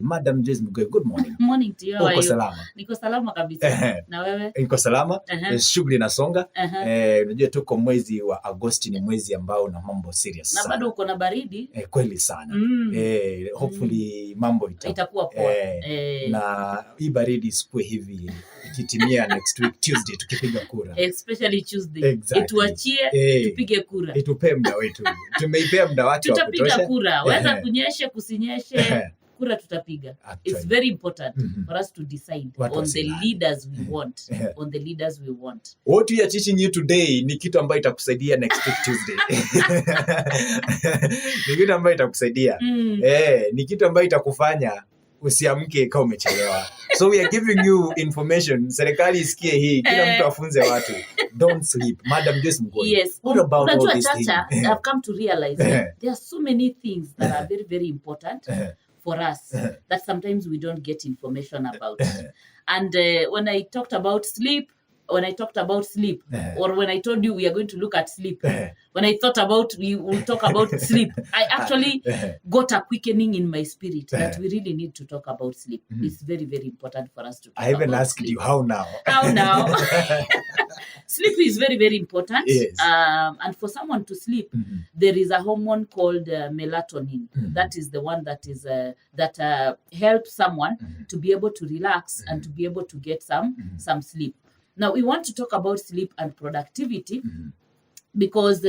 Madam Joyce Mghoi, good morning. Morning to you. Uko salama? Niko salama kabisa. Na wewe? Niko salama. Shughuli nasonga. Unajua tuko mwezi wa Agosti, ni mwezi ambao na mambo serious sana. Na bado uko na baridi? Kweli sana. Hopefully mambo itakuwa poa. Na hii baridi isikuwe hivi ikitimia next week Tuesday tukipiga kura. Especially Tuesday. Exactly. Ituachie tupige kura. Itupe muda wetu. Tumeipea muda wake wa kutosha. Tutapiga kura. Whether kunyeshe kusinyeshe. Kura tutapiga. It's very important for us to decide on the leaders we want. On the leaders we want. What we are teaching you today ni kitu ambayo itakusaidia next week Tuesday. Ni kitu ambayo itakusaidia. Ni kitu ambayo itakufanya usiamke kama umechelewa. So we are giving you information. Serikali isikie hii, kila mtu afunze watu. Don't sleep. Madam Joyce Mghoi. Yes. What about all these things? I've come to realize there are so many things that are very, very important for us that sometimes we don't get information about. And when I talked about sleep, or when I told you we are going to look at sleep, when I thought about we will talk about sleep, I actually got a quickening in my spirit that we really need to talk about sleep. It's very, very important for us to talk I even about asked sleep. you, how now? How now? Sleep is very, very important. Yes. And for someone to sleep, there is a hormone called melatonin. That is the one that is that helps someone to be able to relax and to be able to get some sleep. Now, we want to talk about sleep and productivity because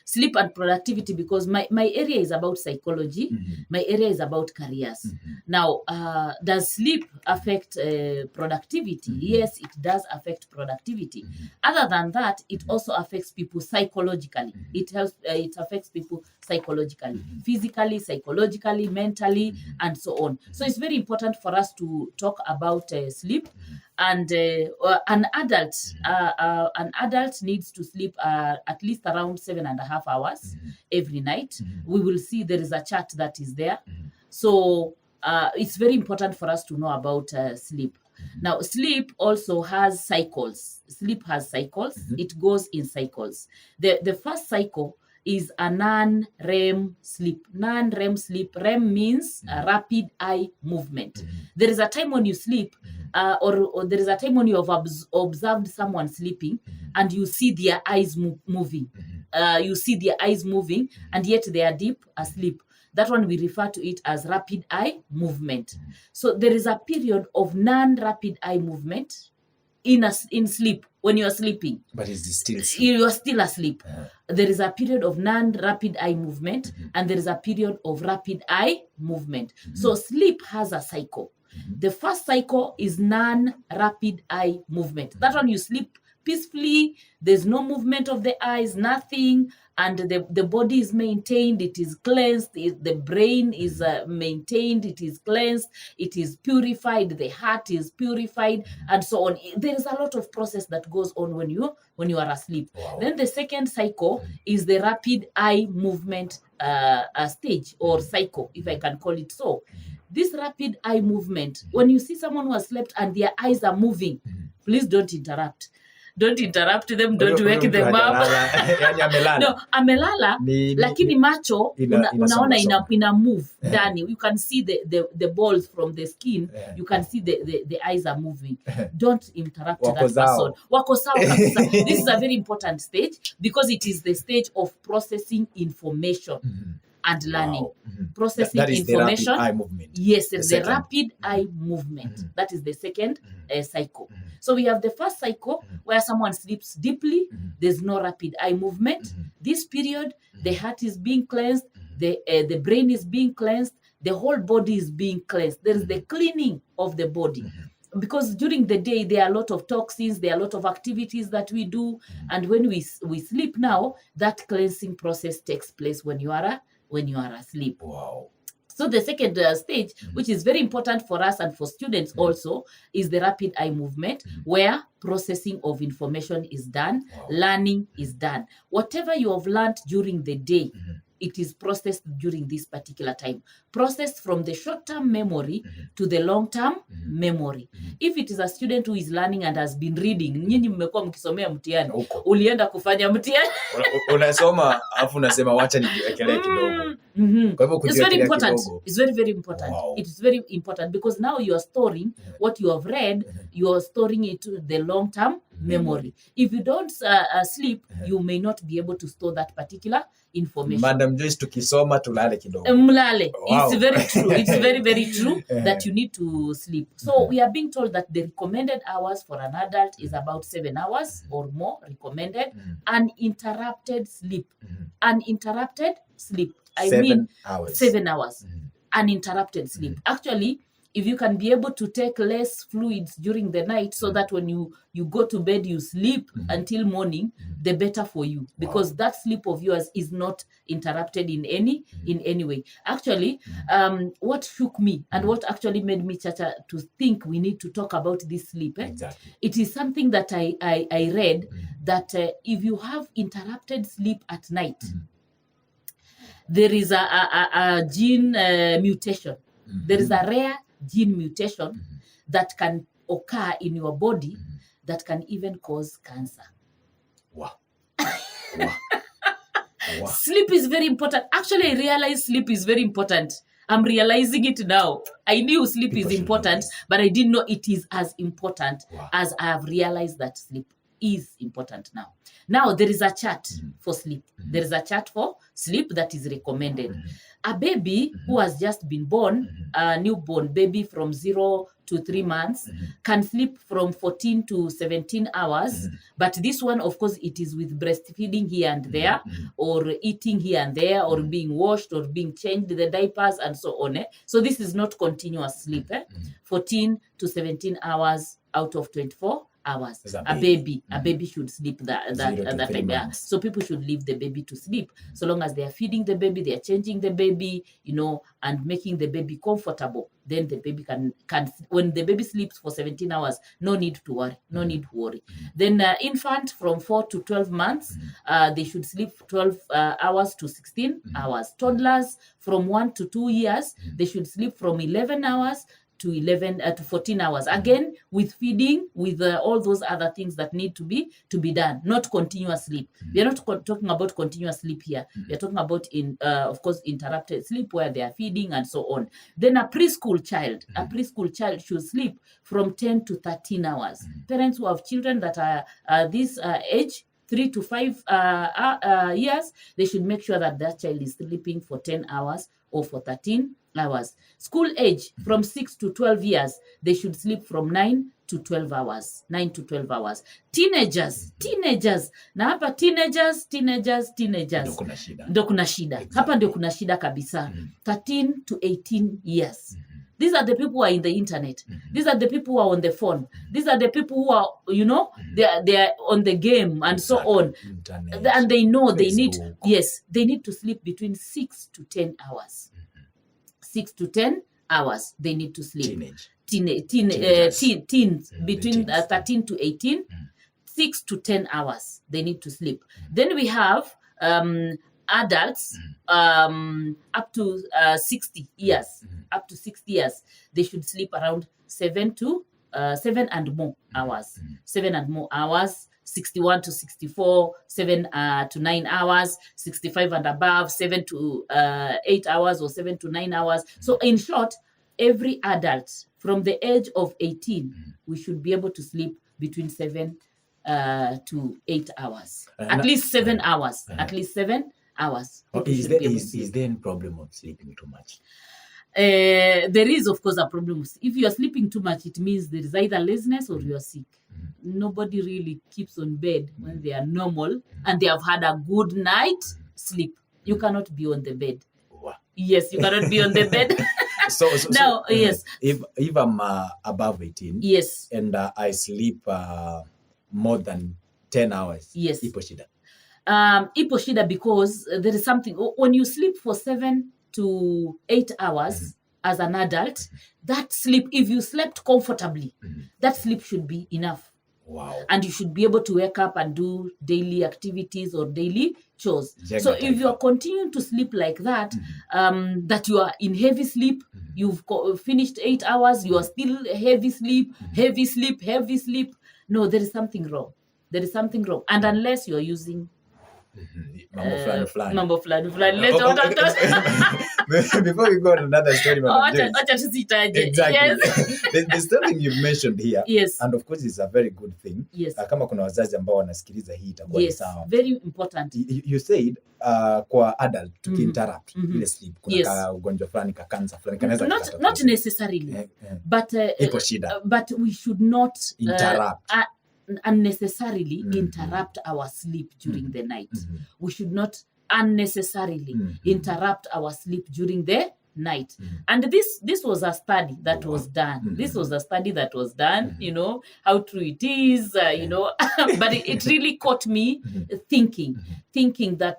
sleep and productivity, because my area is about psychology. My area is about careers. Now, does sleep affect productivity? Yes, it does affect productivity. Other than that, it also affects people psychologically. It affects people psychologically, physically, psychologically, mentally, and so on. So it's very important for us to talk about sleep. And an adult needs to sleep at least around 7.5 hours every night. We will see there is a chart that is there. So it's very important for us to know about sleep. Now, sleep also has cycles. Sleep has cycles. It goes in cycles. The first cycle is a non-REM sleep. Non-REM sleep. REM means rapid eye movement. There is a time when you sleep, or there is a time when you have observed someone sleeping and you see their eyes moving. You see their eyes moving and yet they are deep asleep. That one we refer to it as rapid eye movement. So there is a period of non-rapid eye movement in sleep when you are sleeping. But is this still sleep? You are still asleep. There is a period of non-rapid eye movement and there is a period of rapid eye movement. So sleep has a cycle. The first cycle is non-rapid eye movement. That one you sleep peacefully, there's no movement of the eyes, nothing, and the body is maintained, it is cleansed, the brain is maintained, it is cleansed, it is purified, the heart is purified, and so on. There is a lot of process that goes on when you are asleep. Wow. Then the second cycle is the rapid eye movement stage or cycle, if I can call it so. This rapid eye movement, when you see someone who has slept and their eyes are moving, please don't interrupt. Don't interrupt them, don't wake them up. No, amelala, lakini macho, unaona ina move ndani. You can see the balls from the skin. You can see the eyes are moving. Don't interrupt that person. Wako sawa kabisa. This is a very important stage because it is the stage of processing information. And learning. Processing that is information. The rapid eye movement. Yes, the rapid eye movement. That is the second cycle. So we have the first cycle where someone sleeps deeply. There's no rapid eye movement. This period, the heart is being cleansed. The brain is being cleansed. The whole body is being cleansed. There is the cleaning of the body. Because during the day, there are a lot of toxins, there are a lot of activities that we do. And when we sleep now, that cleansing process takes place when you are asleep. Wow. So the second stage, which is very important for us and for students also, is the rapid eye movement, where processing of information is done, learning is done. Whatever you have learned during the day, it is processed during this particular time. Processed from the short-term memory to the long-term memory. If it is a student who is learning and has been reading, nyinyi mmekuwa mkisomea mtihani, ulienda kufanya mtihani. Unasoma afu unasema wacha nijiwekelee kidogo. Kwa hivyo it's very important. It's very, very important. Wow. It is very important because now you are storing what you have read, you are storing it to the long-term memory. If you don't sleep, you may not be able to store that particular information. Madam Joyce, tukisoma tulale kidogo. Mlale. Wow. It's very true. It's very, very true that you need to sleep. So we are being told that the recommended hours for an adult is about 7 hours or more recommended. Uninterrupted sleep. Uninterrupted sleep. I mean 7 hours. Uninterrupted sleep. Actually, if you can be able to take less fluids during the night so that when you go to bed, you sleep until morning, the better for you. Because that sleep of yours is not interrupted in any way. Actually, what shook me and what actually made me to think we need to talk about this sleep. Exactly. It is something that I read that if you have interrupted sleep at night, there is a gene mutation. There is a rare gene mutation that can occur in your body that can even cause cancer. Wow. Sleep is very important. Actually, I realize sleep is very important. I'm realizing it now. I knew sleep is important, but I didn't know it is as important as I have realized that sleep is important now. Now, there is a chart for sleep. There is a chart for sleep that is recommended. A baby who has just been born, a newborn baby from 0 to 3 months, can sleep from 14 to 17 hours. But this one, of course, it is with breastfeeding here and there, or eating here and there, or being washed, or being changed the diapers, and so on. So this is not continuous sleep. 14 to 17 hours out of 24 hours. A baby should sleep that time. So people should leave the baby to sleep. So long as they are feeding the baby, they are changing the baby, and making the baby comfortable. Then the baby can when the baby sleeps for 17 hours, no need to worry. Then infant from 4 to 12 months, they should sleep 12 hours to 16 hours. Toddlers from 1 to 2 years, they should sleep from 11 hours to 14 hours. Again, with feeding, with all those other things that need to be done, not continuous sleep. We are not talking about continuous sleep here. We are talking about, of course, interrupted sleep where they are feeding and so on. Then a preschool child should sleep from 10 to 13 hours. Parents who have children that are this age, 3 to 5 years, they should make sure that that child is sleeping for 10 hours or for 13 hours. School age, from 6 to 12 years, they should sleep from 9 to 12 hours. 9 to 12 hours. Teenagers. Na hapa teenagers. Ndio kuna shida. Exactly. Hapa ndio kuna shida kabisa. 13 to 18 years. These are the people who are in the internet. These are the people who are on the phone. These are the people who are, they are on the game and so on. Internet, and they know Facebook. They need to sleep between 6 to 10 hours. 6 to 10 hours they need to sleep. Teens between 13 to 18, 6 to 10 hours they need to sleep. Then we have adults up to 60 years. Up to 60 years, they should sleep around 7 and more hours. 7 and more hours. 61 to 64, 7 to 9 hours, 65 and above, 7 to 8 hours or 7 to 9 hours. So in short, every adult from the age of 18, we should be able to sleep between 7 to 8 hours. At least 7 hours. At least 7 hours. Is there any problem of sleeping too much? There is, of course, a problem. If you are sleeping too much, it means there is either laziness or you are sick. Nobody really keeps on bed when they are normal and they have had a good night sleep. You cannot be on the bed. Wow. Yes, you cannot be on the bed. Yes. If I'm above 18, yes, and I sleep more than 10 hours, yes, ipo shida. Ipo shida because there is something when you sleep for 7 to 8 hours as an adult, that sleep, if you slept comfortably, that sleep should be enough. Wow. And you should be able to wake up and do daily activities or daily chores. So if you're continuing to sleep like that, that you are in heavy sleep, you've finished 8 hours, you are still heavy sleep, no, there is something wrong. There is something wrong. And unless you're using mambo fulani. Before we go on another story, Exactly. Yes. There's something you've mentioned here. Yes. And of course it's a very good thing. Yes. Kama kuna wazazi ambao wanasikiliza hii itakuwa ni sawa. Very important. You said kwa adult tukiinterrupt ile sleep kuna ugonjwa fulani ka cancer fulani kanaweza not necessarily. But ipo shida. But we should not interrupt. Unnecessarily interrupt our sleep during the night. We should not unnecessarily interrupt our sleep during the night. And this was a study that was done. This was a study that was done, you know, how true it is, you know, but it really caught me thinking that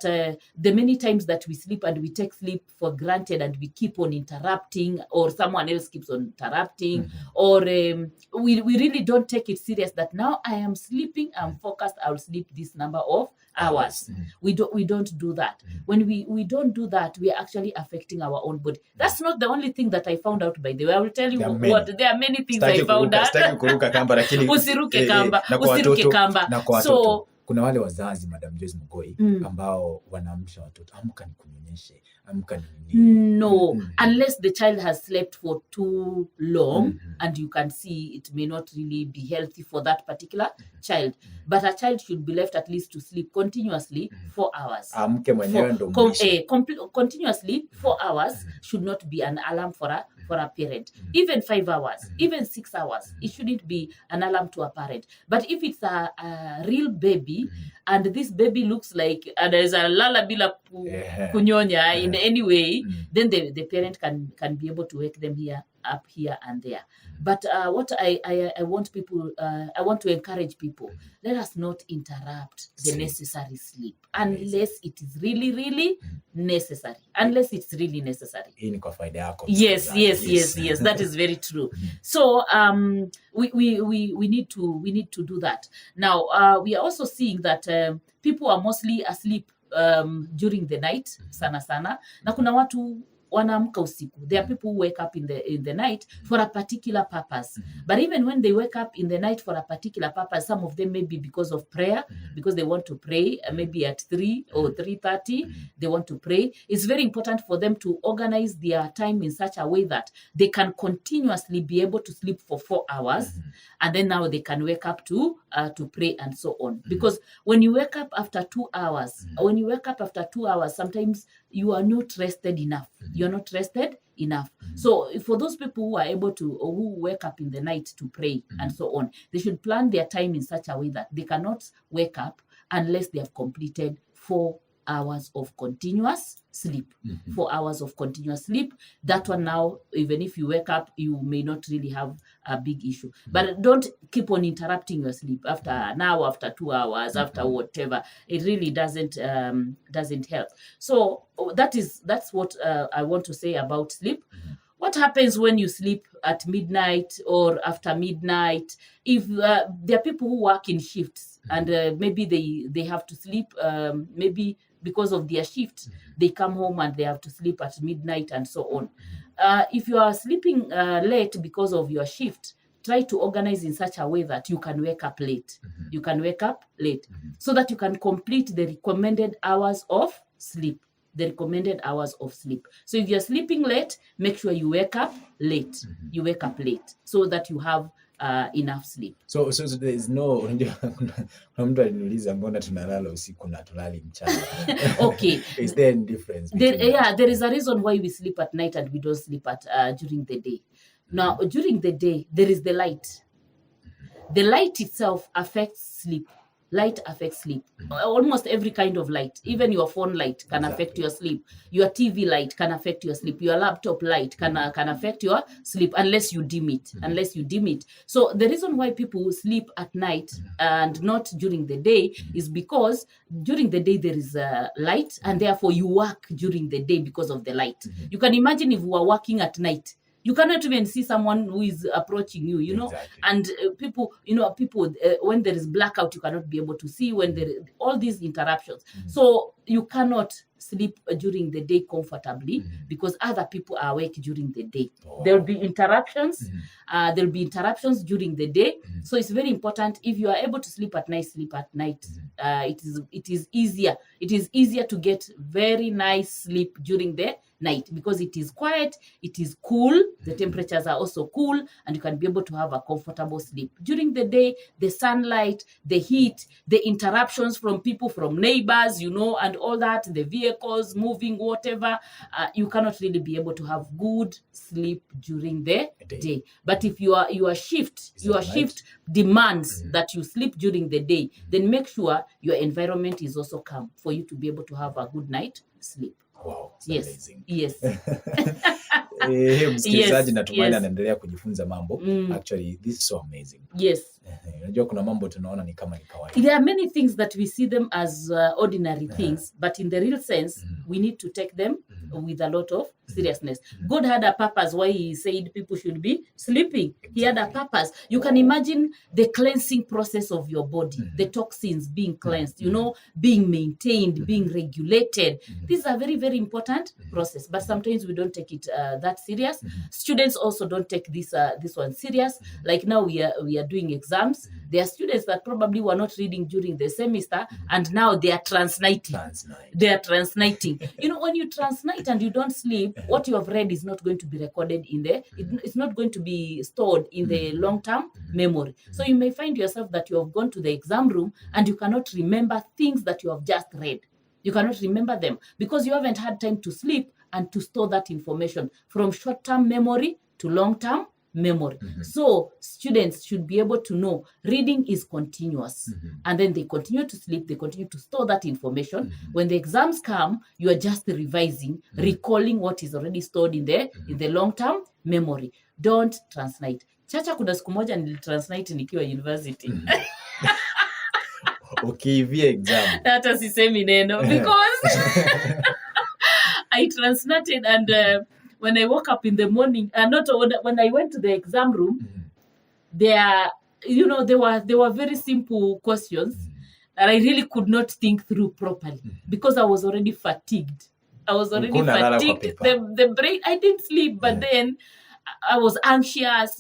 the many times that we sleep and we take sleep for granted and we keep on interrupting, or someone else keeps on interrupting, or we really don't take it serious that now I am sleeping, I'm focused, I'll sleep this number of hours. We don't do that. When we don't do that, we are actually affecting our own body. That's not the only thing that I found out, by the way. I will tell you there are many things I found out. Usiruke kamba. So kuna wale wazazi, Madam Joyce Mghoi, ambao wanaamsha watoto, amka nikunyonyeshe, amka nini. No, unless the child has slept for too long, and you can see it may not really be healthy for that particular child. But a child should be left at least to sleep continuously 4 hours. Amke mwenyewe ndo mwisho. Continuously 4 hours should not be an alarm for a parent. Even 5 hours, even 6 hours, it shouldn't be an alarm to a parent. But if it's a real baby, and this baby looks like there's a lala bila kunyonya in any way, then the parent can be able to wake them up here and there. But what I want people, I want to encourage people, let us not interrupt the necessary sleep unless it is really, really necessary. Unless it's really necessary. Yes, that is very true. So we need to do that. Now we are also seeing that people are mostly asleep during the night sana. Na kuna watu wanaamka usiku. There are people who wake up in the night for a particular purpose. But even when they wake up in the night for a particular purpose, some of them may be because of prayer, because they want to pray, maybe at 3 or 3:30, they want to pray. It's very important for them to organize their time in such a way that they can continuously be able to sleep for 4 hours, and then now they can wake up to pray and so on. Because when you wake up after 2 hours, sometimes you are not rested enough. You're not rested enough. So for those people who are able to, or who wake up in the night to pray and so on, they should plan their time in such a way that they cannot wake up unless they have completed 4 hours of continuous sleep. 4 hours of continuous sleep. That one now, even if you wake up, you may not really have a big issue. But don't keep on interrupting your sleep after an hour, after 2 hours, after whatever. It really doesn't help. So that's what I want to say about sleep. What happens when you sleep at midnight or after midnight? If there are people who work in shifts and maybe they have to sleep, maybe because of their shift, they come home and they have to sleep at midnight and so on. If you are sleeping late because of your shift, try to organize in such a way that you can wake up late. You can wake up late so that you can complete the recommended hours of sleep. So if you're sleeping late, make sure you wake up late. You wake up late so that you have enough sleep. So there is no, kuna mtu aliniuliza mbona tunalala usiku na tulali mchana. Okay. Is there any difference? There is a reason why we sleep at night and we don't sleep at during the day. Now, during the day, there is the light. The light itself affects sleep. Light affects sleep. Almost every kind of light. Even your phone light can affect your sleep. Your TV light can affect your sleep. Your laptop light can affect your sleep unless you dim it. So the reason why people sleep at night and not during the day is because during the day there is light, and therefore you work during the day because of the light. You can imagine if we were working at night. You cannot even see someone who is approaching you, you know. Exactly. And people, when there is blackout, you cannot be able to see, when there all these interruptions. So you cannot sleep during the day comfortably because other people are awake during the day. There will be interruptions. There will be interruptions during the day. So it's very important, if you are able to sleep at night, sleep at night. It is easier. It is easier to get very nice sleep during the night because it is quiet, it is cool, the temperatures are also cool, and you can be able to have a comfortable sleep. During the day, the sunlight, the heat, the interruptions from people, from neighbors, and all that, the vehicles moving, whatever, you cannot really be able to have good sleep during the day. But if your shift demands that you sleep during the day, then make sure your environment is also calm for you to be able to have a good night sleep. Wow, yes. Amazing. Yes. Msikilizaji, natumaini anaendelea kujifunza mambo. Actually, this is so amazing. Yes. Unajua kuna mambo tunaona ni kama ni kawaida. There are many things that we see them as ordinary things, but in the real sense, we need to take them with a lot of seriousness. God had a purpose why he said people should be sleeping. He had a purpose. You can imagine the cleansing process of your body, the toxins being cleansed, being maintained, being regulated. These are very, very important process, but sometimes we don't take it that serious. Students also don't take this one serious. Like now we are doing exams. There are students that probably were not reading during the semester, and now they are transnighting. They are transnighting. When you transnight and you don't sleep, what you have read is not going to be recorded it's not going to be stored in the long-term memory. So you may find yourself that you have gone to the exam room and you cannot remember things that you have just read. You cannot remember them because you haven't had time to sleep and to store that information from short-term memory to long-term memory. So students should be able to know reading is continuous, and then they continue to sleep, they continue to store that information. When the exams come, you are just revising, recalling what is already stored in the long-term memory. Don't transnight. Chacha, kuna siku moja nilitransnight nikiwa university. Okay, via exam. Hata sisemi neno because I transnighted, and when I woke up in the morning, when I went to the exam room, there were very simple questions that I really could not think through properly because I was already fatigued. The brain, I didn't sleep, but then I was anxious,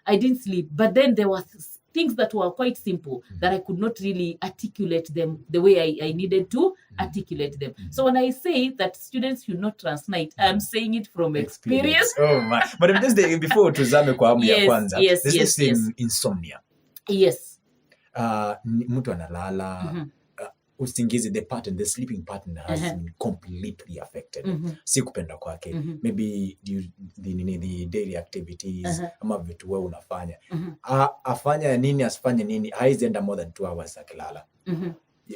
I didn't sleep. But then there were things that were quite simple that I could not really articulate them the way I needed to articulate them. So when I say that students should not transnight, I'm saying it from experience. Oh my. But just before tuzame kwa hamu ya kwanza, this thing, insomnia. Yes. Mtu analala, usingizi, the sleeping pattern has been completely affected. Si kupenda kwake. Maybe the daily activities, ama vitu wewe unafanya. Afanya nini, asifanye nini, haizienda more than 2 hours akilala.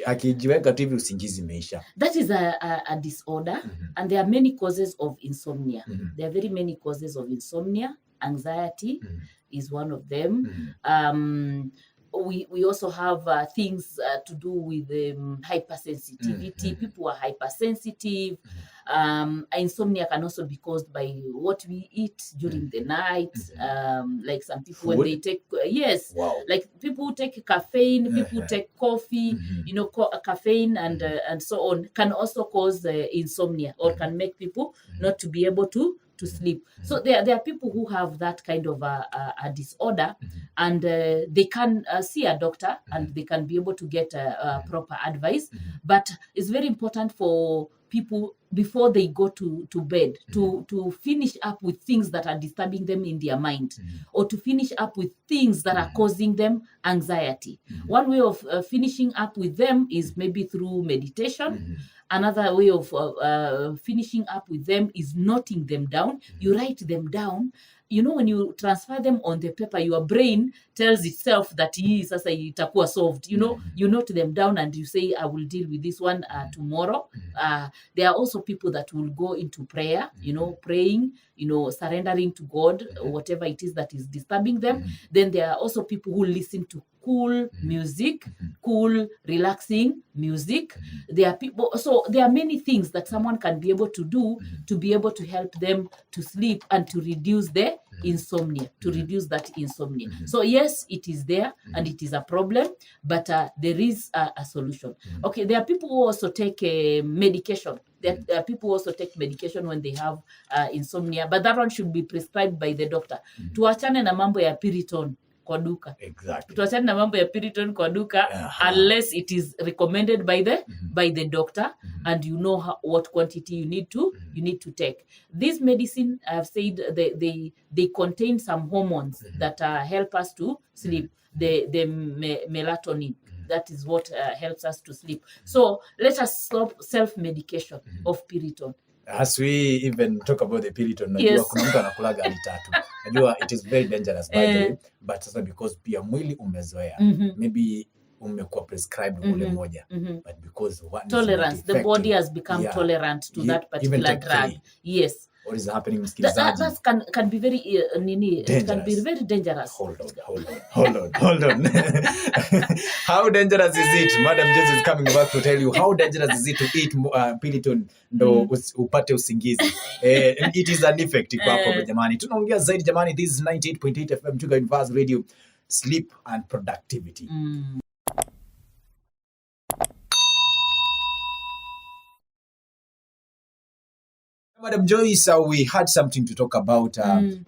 Akijiweka tu hivi usingizi imeisha. That is a disorder, and there are many causes of insomnia. There are very many causes of insomnia. Anxiety is one of them. We also have things to do with hypersensitivity. People are hypersensitive. Insomnia can also be caused by what we eat during the night. Like some people, when they take, like people who take caffeine, people who take coffee, caffeine and so on, can also cause insomnia, or can make people not to be able to sleep. So there are people who have that kind of a disorder, and they can see a doctor, and they can be able to get proper advice. But it's very important for people, before they go to bed, to finish up with things that are disturbing them in their mind, or to finish up with things that are causing them anxiety. One way of finishing up with them is maybe through meditation. Another way of finishing up with them is noting them down. You write them down. When you transfer them on the paper, your brain tells itself that sasa itakuwa solved. You note them down and you say, I will deal with this one tomorrow. There are also people that will go into prayer, praying, surrendering to God, whatever it is that is disturbing them. Then there are also people who listen to cool music, cool, relaxing music. There are people, so there are many things that someone can be able to do to be able to help them to sleep and to reduce the insomnia, to reduce that insomnia. So yes, it is there and it is a problem, but there is a solution. Okay, there are people who also take medication. There are people who also take medication when they have insomnia, but that one should be prescribed by the doctor. Tuachane na mambo ya Piriton kwa duka. Exactly. Tuachane na mambo ya Piriton kwa duka unless it is recommended by the doctor and you know what quantity you need to take. This medicine, I've said, they contain some hormones that help us to sleep. The melatonin. That is what helps us to sleep. So let us stop self-medication of Piriton. As we even talk about the Piriton, Yes. kuna mtu anakulaga hadi 3. Najua it is very dangerous by the way, but sasa because pia mwili umezoea, maybe umekuwa prescribed ule moja, but because one tolerance, the body has become tolerant to that particular drug. 3. Yes. What is happening, msikilizaji? That can be very it can be very dangerous. Hold on. How dangerous is it? Madam Joyce is coming back to tell you how dangerous is it to eat Piriton ndo upate usingizi. It is an effect iko hapo jamani. Tunaongea zaidi jamani. This is 98.8 FM Chuka Universe Radio, sleep and productivity. Madam Joyce, we had something to talk about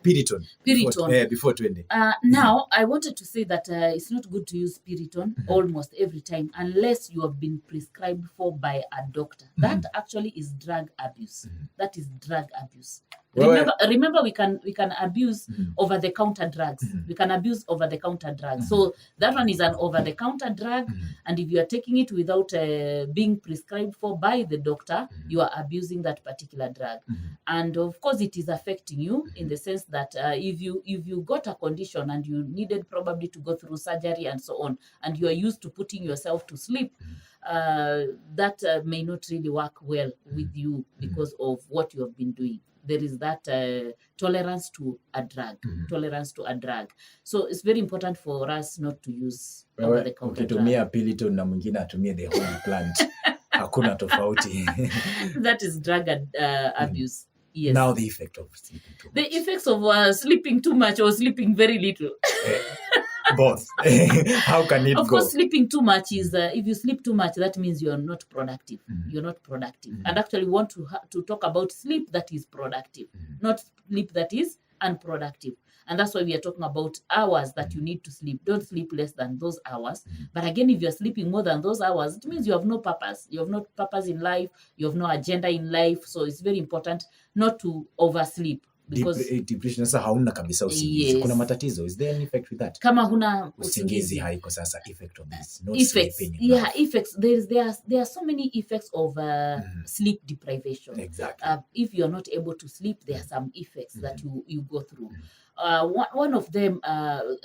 Piriton. Before 20. Now, I wanted to say that it's not good to use Piriton almost every time unless you have been prescribed for by a doctor. That actually is drug abuse. That is drug abuse. Remember, we can abuse over-the-counter drugs. We can abuse over-the-counter drugs. So that one is an over-the-counter drug, and if you are taking it without being prescribed for by the doctor, you are abusing that particular drug. And of course, it is affecting you in the sense that if you got a condition and you needed probably to go through surgery and so on, and you are used to putting yourself to sleep, that may not really work well with you because of what you have been doing. There is that tolerance to a drug, So it's very important for us not to use over-the-counter drug. Ukitumia Piriton na mwingine atumie the whole plant, hakuna tofauti. That is drug abuse. Yes. Now the effect of sleeping too much. The effects of sleeping too much or sleeping very little. Both. How can it go? Of course, sleeping too much is, if you sleep too much, that means you're not productive. You're not productive. And actually we want to talk about sleep that is productive, not sleep that is unproductive. And that's why we are talking about hours that you need to sleep. Don't sleep less than those hours. But again, if you're sleeping more than those hours, it means you have no purpose. You have no purpose in life. You have no agenda in life. So it's very important not to oversleep. Because depression sasa hauna kabisa usingizi. Kuna matatizo. Is there any effect with that? Kama huna usingizi haiko sasa, effect of this. No effects. Sleeping. Yeah, effects. There are so many effects of sleep deprivation. Exactly. If you are not able to sleep, there are some effects that you go through. One of them,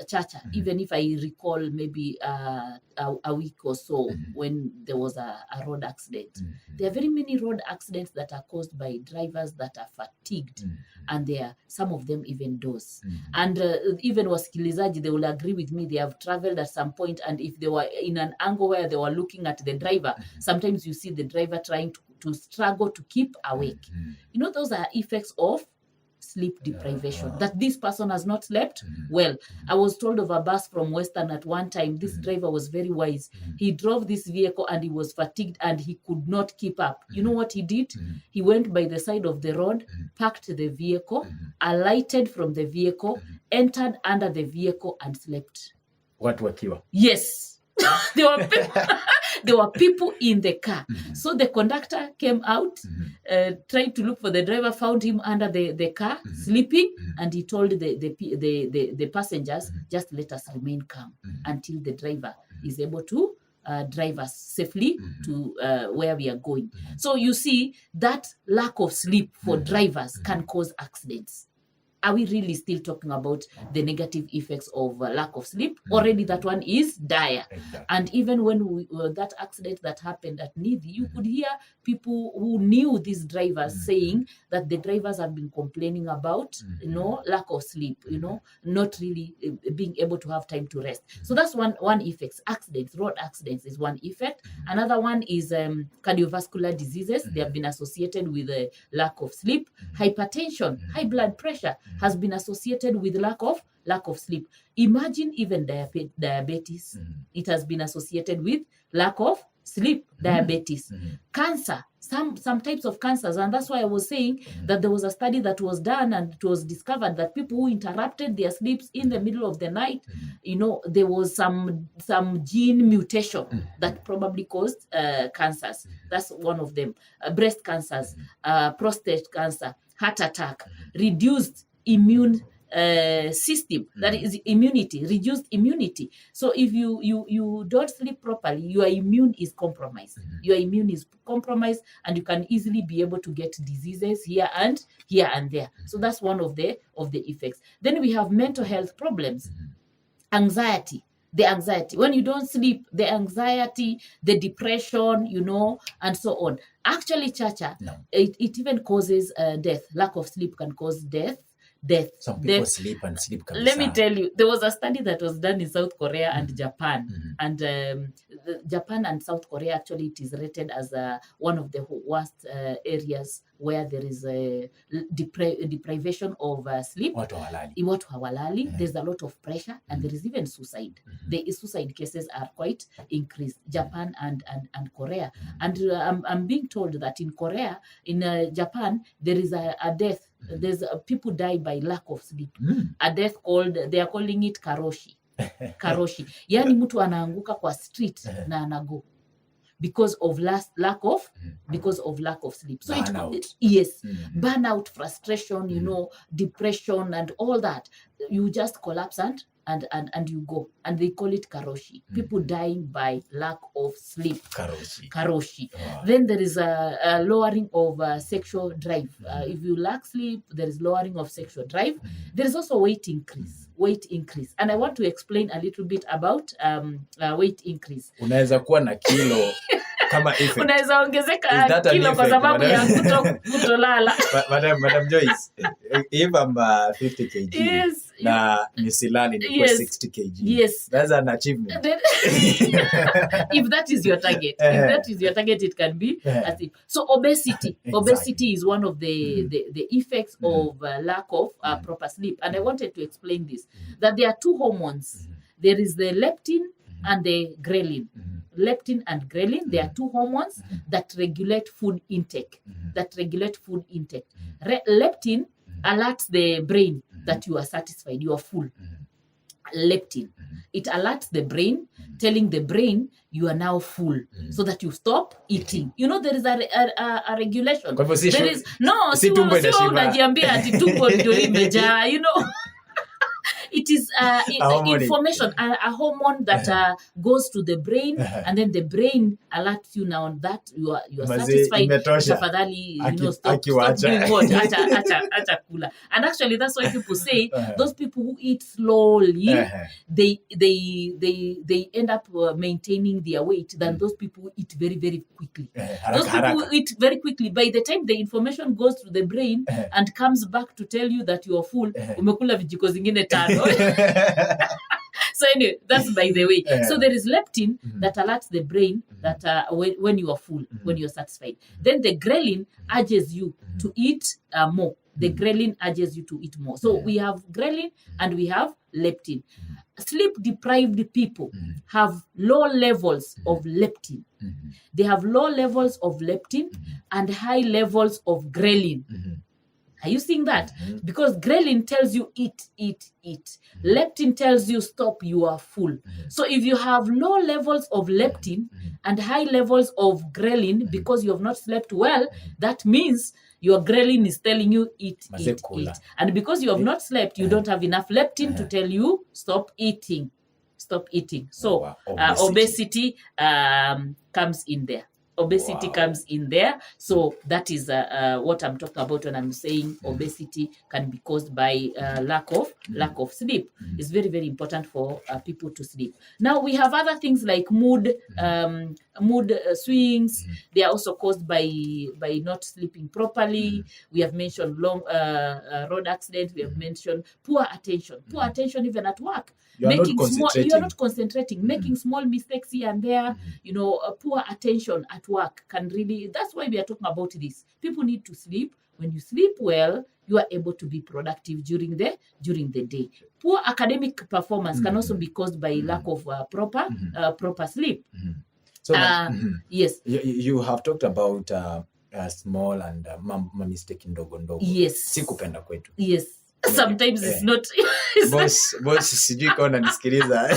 Chacha, even if I recall maybe a week or so when there was a road accident. There are very many road accidents that are caused by drivers that are fatigued, and some of them even doze. And even wasikilizaji, they will agree with me, they have traveled at some point, and if they were in an angle where they were looking at the driver, sometimes you see the driver trying to struggle to keep awake. You know, those are effects of sleep deprivation, that this person has not slept well. I was told of a bus from Western at one time. This driver was very wise. He drove this vehicle and he was fatigued and he could not keep up. You know what he did? He went by the side of the road, parked the vehicle, alighted from the vehicle, entered under the vehicle and slept. What wakiwa? Yes. There were people in the car. So the conductor came out, tried to look for the driver, found him under the car, sleeping, and he told the passengers, just let us remain calm until the driver is able to drive us safely to where we are going. So you see, that lack of sleep for drivers can cause accidents. are we really still talking about the negative effects of lack of sleep? Already that one is dire. Exactly. And even when that accident that happened at Nithi, you could hear people who knew these drivers saying that the drivers have been complaining about, lack of sleep, not really being able to have time to rest. So that's one effect. Accidents, road accidents is one effect. Another one is cardiovascular diseases. They have been associated with a lack of sleep. Hypertension, high blood pressure has been associated with lack of sleep. Imagine even diabetes. It has been associated with lack of sleep. Diabetes, cancer, some types of cancers. And that's why I was saying that there was a study that was done, and it was discovered that people who interrupted their sleeps in the middle of the night, there was some gene mutation that probably caused cancers. That's one of them. Breast cancers, prostate cancer, heart attack, reduced immune system, that is immunity, reduced immunity. So if you don't sleep properly, your immune is compromised. Your immune is compromised, and you can easily be able to get diseases here and there. So that's one of the effects. Then we have mental health problems, anxiety. The anxiety, when you don't sleep, the anxiety, the depression, and so on. Actually, Chacha, it even causes death. Lack of sleep can cause death. Some people sleep and sleep. Let me tell you, there was a study that was done in South Korea and Japan, and Japan and South Korea, actually, it is rated as one of the worst areas where there is a deprivation of sleep. Watu hawalali. There's a lot of pressure, and there is even suicide. The suicide cases are quite increased. Japan and Korea, and I'm being told that in Korea, in Japan, there is a death. There's people die by lack of sleep. A death they are calling it karoshi. Yani mtu anaanguka kwa street na anago because of lack of sleep. So burnout, frustration, depression, and all that. You just collapse and you go, and they call it karoshi. People dying by lack of sleep. Karoshi. Wow. Then there is a lowering of sexual drive. If you lack sleep, there is lowering of sexual drive. There is also weight increase. And I want to explain a little bit about weight increase. Unaweza kuwa na kilo kama effect. Unaweza ongezeka kilo kwa sababu ya kutolala. Madam Joyce, if I'm 50 kg, na nisilali ni 60 kg. Yes. That's an achievement. If that is your target, it can be a thing. So obesity. Exactly. Obesity is one of the effects of lack of proper sleep. And I wanted to explain this, that there are two hormones. There is the leptin and the ghrelin. Leptin and ghrelin, they are two hormones that regulate food intake. Leptin alerts the brain that you are satisfied, you are full. Leptin, it alerts the brain, telling the brain you are now full, so that you stop eating. There is a regulation. There is unajiambia ati tumbo ndio imejaa, It is information, a hormone that goes to the brain, and then the brain alerts you now that you are satisfied. Tafadhali, stop doing what? Acha kula. And actually, that's why people say those people who eat slowly, they end up maintaining their weight than those people who eat very, very quickly. Those people who eat very quickly, by the time the information goes to the brain and comes back to tell you that you are full, umekula vijiko zingine tano. So anyway, that's by the way. So there is leptin that alerts the brain that when you are full, when you are satisfied. Then the ghrelin urges you to eat more. The ghrelin urges you to eat more. So we have ghrelin and we have leptin. Sleep-deprived people have low levels of leptin. They have low levels of leptin and high levels of ghrelin. Are you seeing that? Because ghrelin tells you eat. Leptin tells you stop, you are full. So if you have low levels of leptin and high levels of ghrelin because you have not slept well, that means your ghrelin is telling you eat. And because you have not slept, you don't have enough leptin to tell you stop eating. So obesity comes in there. Obesity Wow. comes in there. So that is what I'm talking about when I'm saying obesity can be caused by lack of sleep. It's very, very important for people to sleep. Now we have other things like mood swings. They are also caused by not sleeping properly. We have mentioned long road accidents. We have mentioned poor attention even at work. You are not concentrating, making small mistakes here and there. Poor attention at work can really, that's why we are talking about this. People need to sleep. When you sleep well, you are able to be productive during the day. Poor academic performance can also be caused by lack of proper sleep. So yes, you have talked about small and mistake ndogo. Yes. Si kupenda kwetu. Yes. Sometimes it's not. Boss sijui kama unanisikiliza.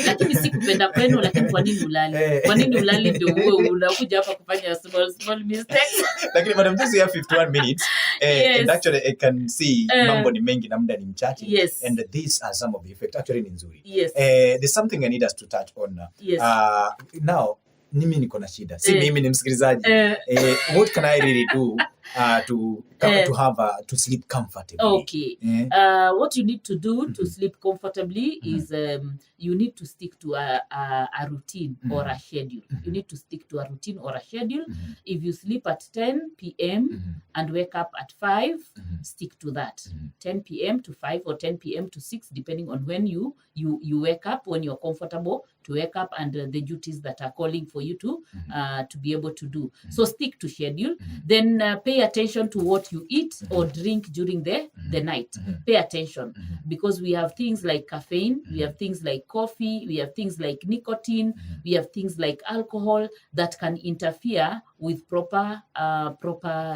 Lakini si kupenda kwenu, lakini kwa nini ulali? Kwa nini ulali ndio wewe unakuja hapa kufanya small mistakes? Lakini madam, this we have 51 minutes. Yes. And actually I can see mambo ni mengi na muda ni mchache. Yes. And these are some of the effects. Actually ni nzuri. Yes. There's something I need us to touch on. Yes. Now mimi niko na shida. Si mimi ni msikilizaji. What can I really do to sleep comfortably? Okay. What you need to do to sleep comfortably is you need to stick to a routine or a schedule. You need to stick to a routine or a schedule. If you sleep at 10 p.m. and wake up at 5, stick to that. 10 p.m. to 5 or 10 p.m. to 6, depending on when you wake up, when you're comfortable to wake up, and the duties that are calling for you to be able to do. So stick to schedule. Then pay attention to what you eat or drink during the night. Pay attention, because we have things like caffeine, we have things like coffee, we have things like nicotine, we have things like alcohol that can interfere with proper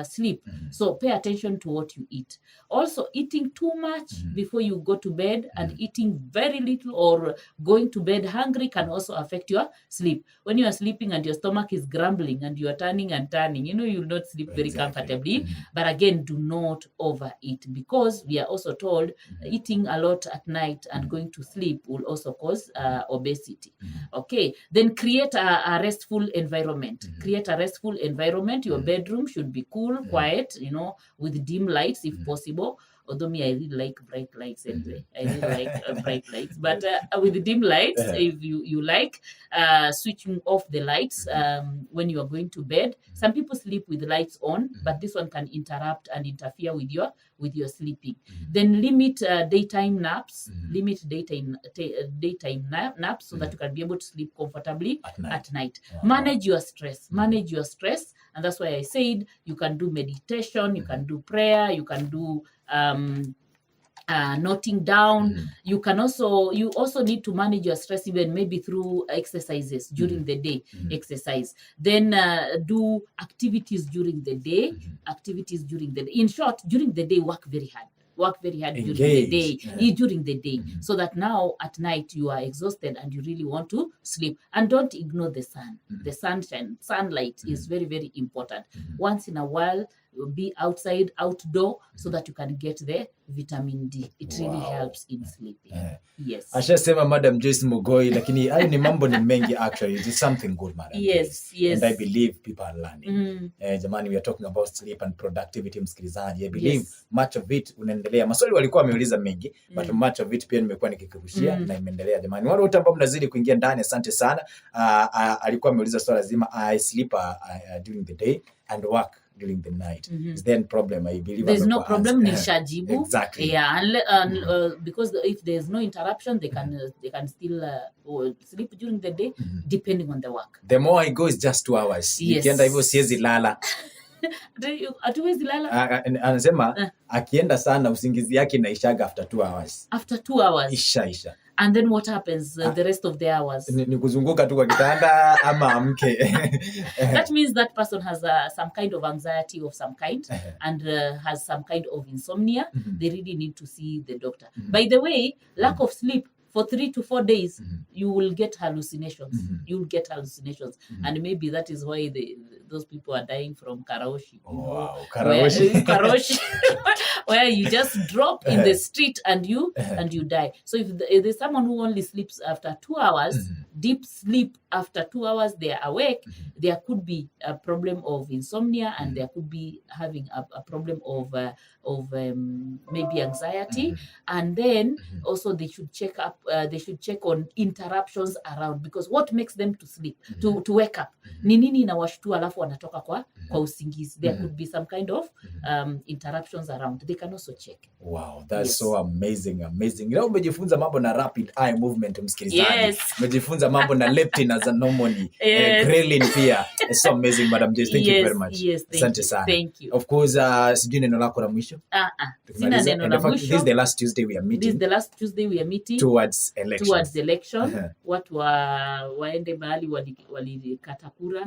sleep. So pay attention to what you eat. Also, eating too much before you go to bed and eating very little or going to bed hungry can also affect your sleep. When you are sleeping and your stomach is grumbling and you are turning and turning, you will not sleep very comfortably. But again, do not overeat, because we are also told eating a lot at night and going to sleep will also cause obesity. Okay, then create a restful environment. Create a restful environment. Your bedroom should be cool, quiet, with dim lights if possible. Although me, I really like bright lights anyway. I really like bright lights. But with dim lights, if you like, switching off the lights when you are going to bed. Some people sleep with lights on, but this one can interrupt and interfere with your sleeping. Then limit daytime naps. Limit daytime naps so that you can be able to sleep comfortably at night. Manage your stress. Manage your stress. And that's why I said you can do meditation, you can do prayer, you can do noting down. You also need to manage your stress even maybe through exercises during the day. Exercise. Then do activities during the day. Activities during the day. In short, during the day, work very hard. During the day, so that now at night you are exhausted and you really want to sleep. And don't ignore the sun. The sunlight is very, very important. Once in a while, be outdoor, so that you can get the vitamin D. It really helps in sleeping. Yes. Ashasema Madam Joyce Mghoi, lakini hayo ni mambo ni mengi actually. It is something good, Madam. Yes. And I believe people are learning. Jamani, we are talking about sleep and productivity, msikilizaji. I believe much of it unaendelea. Maswali walikuwa wameuliza mengi, but much of it pia nimekuwa nikikurushia na imeendelea. Jamani, wale wote ambao mnazidi kuingia ndani, asante sana. Alikuwa ameuliza swala zima, I sleep during the day and work during the night. Is there any problem? I believe there's no problem. Nishajibu. Exactly. Yeah, because if there's no interruption, they can still sleep during the day, depending on the work. The more I go is just 2 hours. Yes. Nikienda hivyo siwezi lala. Hatuwezi lala. Anasema akienda sana usingizi yake inaishaga after 2 hours. After 2 hours. Isha. And then what happens the rest of the hours? Ni kuzunguka tu kwa kitanda ama amke. That means that person has some kind of anxiety of some kind and has some kind of insomnia. They really need to see the doctor. By the way, lack of sleep for 3 to 4 days, you will get hallucinations. You will get hallucinations. And maybe that is why those people are dying from karaoshi. Wow, karaoshi. Karaoshi, where you just drop in the street and you die. So if there's someone who only sleeps after 2 hours, deep sleep after 2 hours, they are awake, there could be a problem of insomnia, and there could be having a problem of maybe anxiety, and then also they should check on interruptions around, because what makes them to sleep, to wake up, ni nini inawashtua alafu wanatoka kwa usingizi. There could be some kind of interruptions around. They can also check. Wow, that's so amazing. Leo umejifunza mambo na rapid eye movement, msikilizaji. Umejifunza mambo na leptin as a hormone, ghrelin pia. It's so amazing, Madam Joyce. Thank you very much. Asante sana. Thank you. Of course, sijui neno lako la mwisho. Sina neno la mwisho. This is the last Tuesday we are meeting. Towards election. Watu waende mahali walikata kura.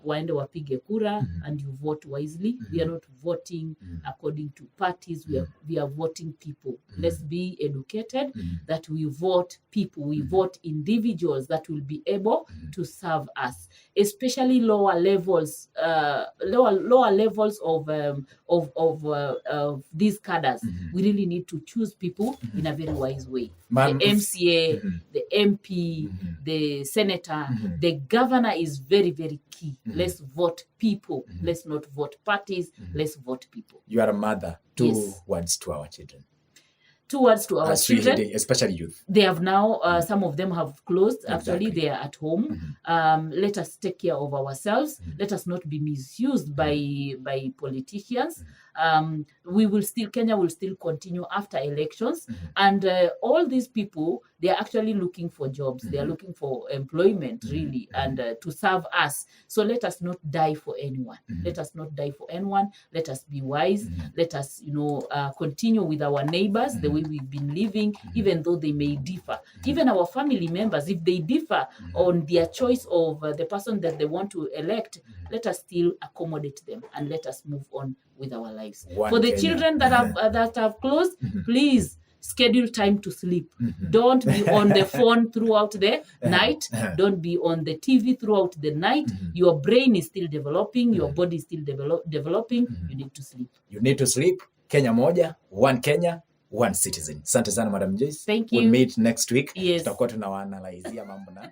Waende wapige kura, and you vote wisely. We are not voting according to parties. We are voting people. Let's be educated that we vote people. We vote individuals that will be able to serve us, especially lower levels of these cadres. We really need to choose people in a very wise way. The MCA, the MP, the senator, the governor is very, very key. Let's vote people. Let's not vote parties. Let's vote people. You are a mother. Two words to our children. Towards to our children, especially youth. They have now, some of them have closed. Actually, they are at home. Let us take care of ourselves. Let us not be misused by politicians. Kenya will still continue after elections. And all these people, they are actually looking for jobs. They are looking for employment, really, and to serve us. So let us not die for anyone. Let us not die for anyone. Let us be wise. Let us, continue with our neighbors the way we've been living, even though they may differ. Even our family members, if they differ on their choice of the person that they want to elect, let us still accommodate them and let us move on with our lives. For the children that have closed, please schedule time to sleep. Don't be on the phone throughout the night. Don't be on the TV throughout the night. Your brain is still developing. Your body is still developing. You need to sleep. You need to sleep. Kenya moja, one Kenya, one citizen. Asante sana, Madam Joyce. Thank you. We'll meet next week. Yes. Tutakuwa tunawaanalizia mambo na